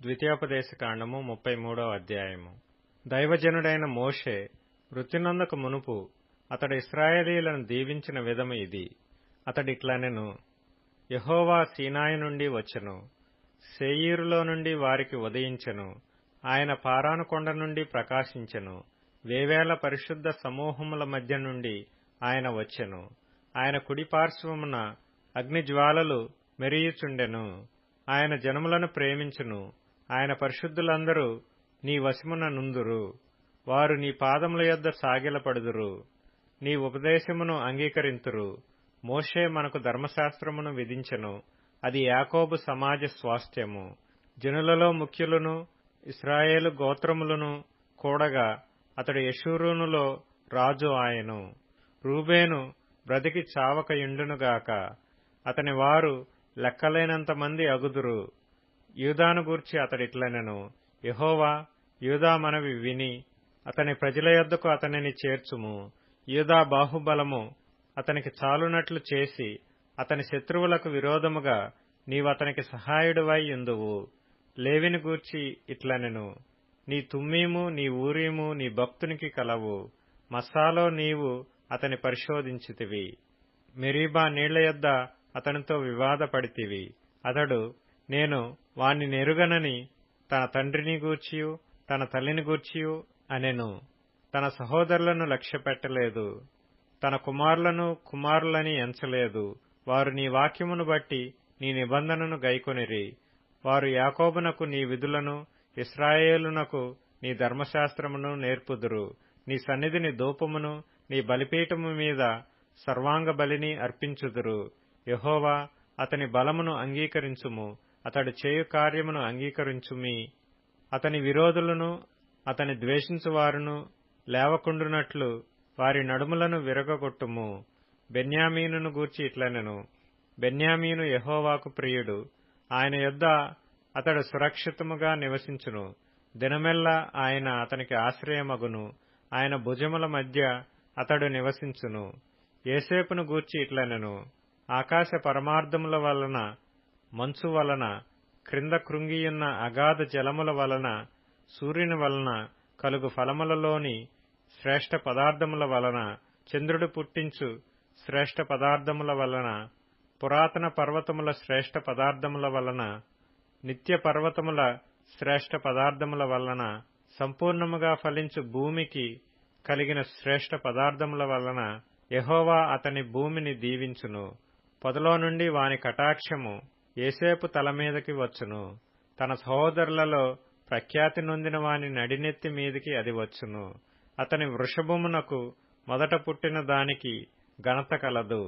ద్వితీయోపదేశకాండము 33వ అధ్యాయము. దైవజనుడైన మోషే వృత్తినొందక మునుపు అతడు ఇశ్రాయేలీయులను దీవించిన విధము ఇది. అతడిట్లనెను: యెహోవా సీనాయి నుండి వచ్చెను, శేయీరులో నుండి వారికి ఉదయించెను. ఆయన పారాను కొండ నుండి ప్రకాశించెను, వేవేల పరిశుద్ధ సమూహముల మధ్య నుండి ఆయన వచ్చెను. ఆయన కుడిపార్శ్వమున అగ్నిజ్వాలలు మెరియుచుండెను. ఆయన జనములను ప్రేమించును. ఆయన పరిశుద్ధులందరూ నీ వశమున నుందురు. వారు నీ పాదముల యొద్ద సాగిలపడుదురు, నీ ఉపదేశమును అంగీకరింతురు. మోషే మనకు ధర్మశాస్త్రమును విధించెను, అది యాకోబు సమాజ స్వాస్థ్యము. జనులలో ముఖ్యులను ఇశ్రాయేలు గోత్రములను కూడగా అతడు యెషూరూనులో రాజు ఆయను. రూబేను బ్రతికి చావకయుండునుగాక, అతని వారు లెక్కలేనంత మంది అగుదురు. యూదాను గూర్చి అతడిట్లనెను: యెహోవా యూదా మనవి విని అతని ప్రజల యొద్దకు అతనిని చేర్చుము. యూదా బాహుబలము అతనికి చాలునట్లు చేసి అతని శత్రువులకు విరోధముగా నీవతనికి సహాయుడివై యుందువు. లేవిని గూర్చి ఇట్లనెను: నీ తుమ్మీము నీ ఊరీము నీ భక్తునికి కలవు. మస్సాలో నీవు అతని పరిశోధించితివి. మెరీబా నీళ్ల యొద్ద అతనితో వివాదపడితివి. అతడు నేను వాణ్ణి నెరుగనని తన తండ్రిని గూర్చియు తన తల్లిని గూర్చియు అనెను. తన సహోదరులను లక్ష్యపెట్టలేదు, తన కుమారులను కుమారులని ఎంచలేదు. వారు నీ వాక్యమును బట్టి నీ నిబంధనను గైకొనిరి. వారు యాకోబునకు నీ విధులను, ఇశ్రాయేలునకు నీ ధర్మశాస్త్రమును నేర్పుదురు. నీ సన్నిధిని ధూపమును, నీ బలిపీఠము మీద సర్వాంగ బలిని అర్పించుదురు. యెహోవా అతని బలమును అంగీకరించుము, అతడు చేయు కార్యమును అంగీకరించుమి. అతని విరోధులను అతని ద్వేషించువారును లేవకుండునట్లు వారి నడుములను విరగగొట్టుము. బెన్యామీనును గూర్చి ఇట్లనెను: బెన్యామీను యెహోవాకు ప్రియుడు, ఆయన యొద్ద అతడు సురక్షితముగా నివసించును. దినమెల్లా ఆయన అతనికి ఆశ్రయమగును, ఆయన భుజముల మధ్య అతడు నివసించును. యోసేపును గూర్చి ఇట్లనెను: ఆకాశ పరమార్థముల వలన, మంచు వలన, క్రింద కృంగియున్న అగాధ జలముల వలన, సూర్యుని వలన కలుగు ఫలములలోని శ్రేష్ఠ పదార్థముల వలన, చంద్రుడు పుట్టించు శ్రేష్ఠ పదార్థముల వలన, పురాతన పర్వతముల శ్రేష్ఠ పదార్థముల వలన, నిత్య పర్వతముల శ్రేష్ఠ పదార్థముల వలన, సంపూర్ణముగా ఫలించు భూమికి కలిగిన శ్రేష్ఠ పదార్థముల వలన యెహోవా అతని భూమిని దీవించును. పొదలో నుండి వాని కటాక్షము యోసేపు తల మీదకి వచ్చును. తన సహోదరులలో ప్రఖ్యాతి నొందిన వాని నడినెత్తి మీదికి అది వచ్చును. అతని వృషభమునకు మొదట పుట్టిన దానికి ఘనత కలదు.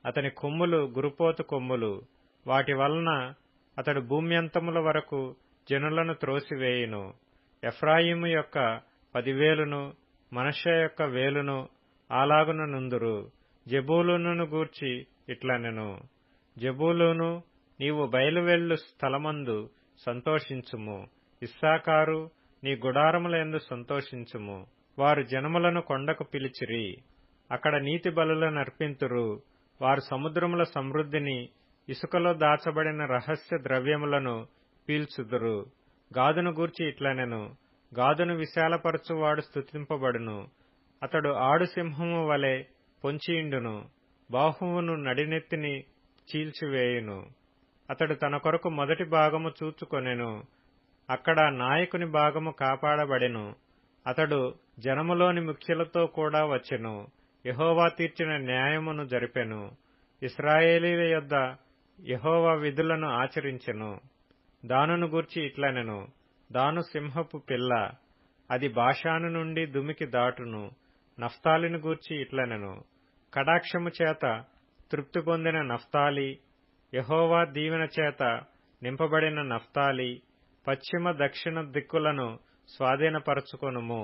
అతని కొమ్ములు గురుపోతు కొమ్ములు, వాటి వలన అతడు భూమ్యంతముల వరకు జనులను త్రోసివేయును. ఎఫ్రాయిము యొక్క 10,000ను మనష్షే యొక్క 1,000ను అలాగున నుందురు. జెబూలూనును గూర్చి ఇట్లనెను: జెబూలూను, నీవు బయలువెళ్ళు స్థలమందు సంతోషించుము. ఇస్సాకారు, నీ గుడారములందు సంతోషించుము. వారు జనములను కొండకు పిలిచిరి, అక్కడ నీతి బలులను అర్పింతురు. వారు సముద్రముల సమృద్ధిని, ఇసుకలో దాచబడిన రహస్య ద్రవ్యములను పీల్చుదురు. గాదును గూర్చి ఇట్లనెను: గాదును విశాలపరచువాడు స్తుతింపబడును. అతడు ఆడు సింహము వలె పొంచియుండును, బాహువును నడినెత్తిని చీల్చివేయును. అతడు తన కొరకు మొదటి భాగము చూచుకొనెను, అక్కడ నాయకుని భాగము కాపాడబడెను. అతడు జనములోని ముఖ్యులతో కూడా వచ్చెను, యెహోవా తీర్చిన న్యాయమును జరిపెను. ఇశ్రాయేలీయుల యొద్ద యెహోవా విధులను ఆచరించెను. దానును గూర్చి ఇట్లనెను: దాను సింహపు పిల్ల, అది బాషాను నుండి దుమికి దాటును. నఫ్తాలిని గూర్చి ఇట్లనెను: కటాక్షము చేత తృప్తి పొందిన నఫ్తాలి, యెహోవా దీవెన చేత నింపబడిన నఫ్తాలి, పశ్చిమ దక్షిణ దిక్కులను స్వాధీనపరచుకొనుము.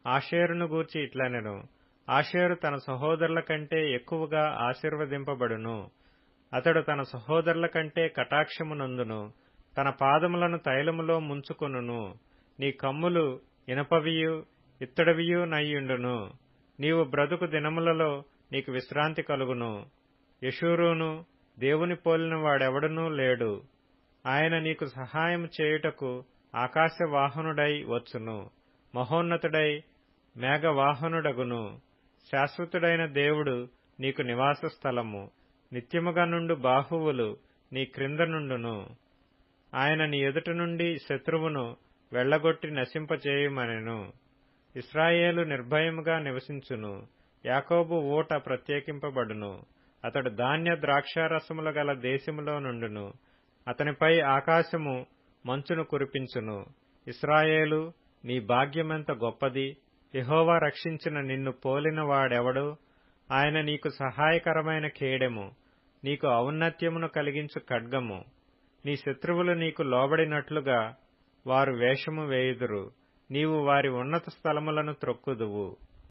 ఆషేరును గూర్చి ఇట్లనెను: ఆషేరు తన సహోదరుల కంటే ఎక్కువగా ఆశీర్వదింపబడును. అతడు తన సహోదరుల కంటే కటాక్షము నొందును, తన పాదములను తైలములో ముంచుకొనును. నీ కమ్ములు ఇనపవియు ఇత్తడివియు నయ్యుండును. నీవు బ్రతుకు దినములలో నీకు విశ్రాంతి కలుగును. యెషూరూను, దేవుని పోలిన వాడెవడనూ లేడు. ఆయన నీకు సహాయం చేయుటకు ఆకాశవాహనుడై వచ్చును, మహోన్నతుడై మేఘవాహనుడగును. శాశ్వతుడైన దేవుడు నీకు నివాస స్థలము, నిత్యముగా నుండు బాహువులు నీ క్రింద నుండును. ఆయన నీ ఎదుట నుండి శత్రువును వెళ్లగొట్టి నశింపచేయుమనెను. ఇశ్రాయేలు నిర్భయముగా నివసించును, యాకోబు ఊట ప్రత్యేకింపబడును. అతడు ధాన్య ద్రాక్షారసముల గల దేశములో నుండును, అతనిపై ఆకాశము మంచును కురిపించును. ఇశ్రాయేలు, నీ భాగ్యమెంత గొప్పది! యెహోవా రక్షించిన నిన్ను పోలిన వాడెవడు? ఆయన నీకు సహాయకరమైన కేడెము, నీకు ఔన్నత్యమును కలిగించు ఖడ్గము. నీ శత్రువులు నీకు లోబడినట్లుగా వారు వేషము వేయుదురు, నీవు వారి ఉన్నత స్థలములను త్రొక్కుదువు.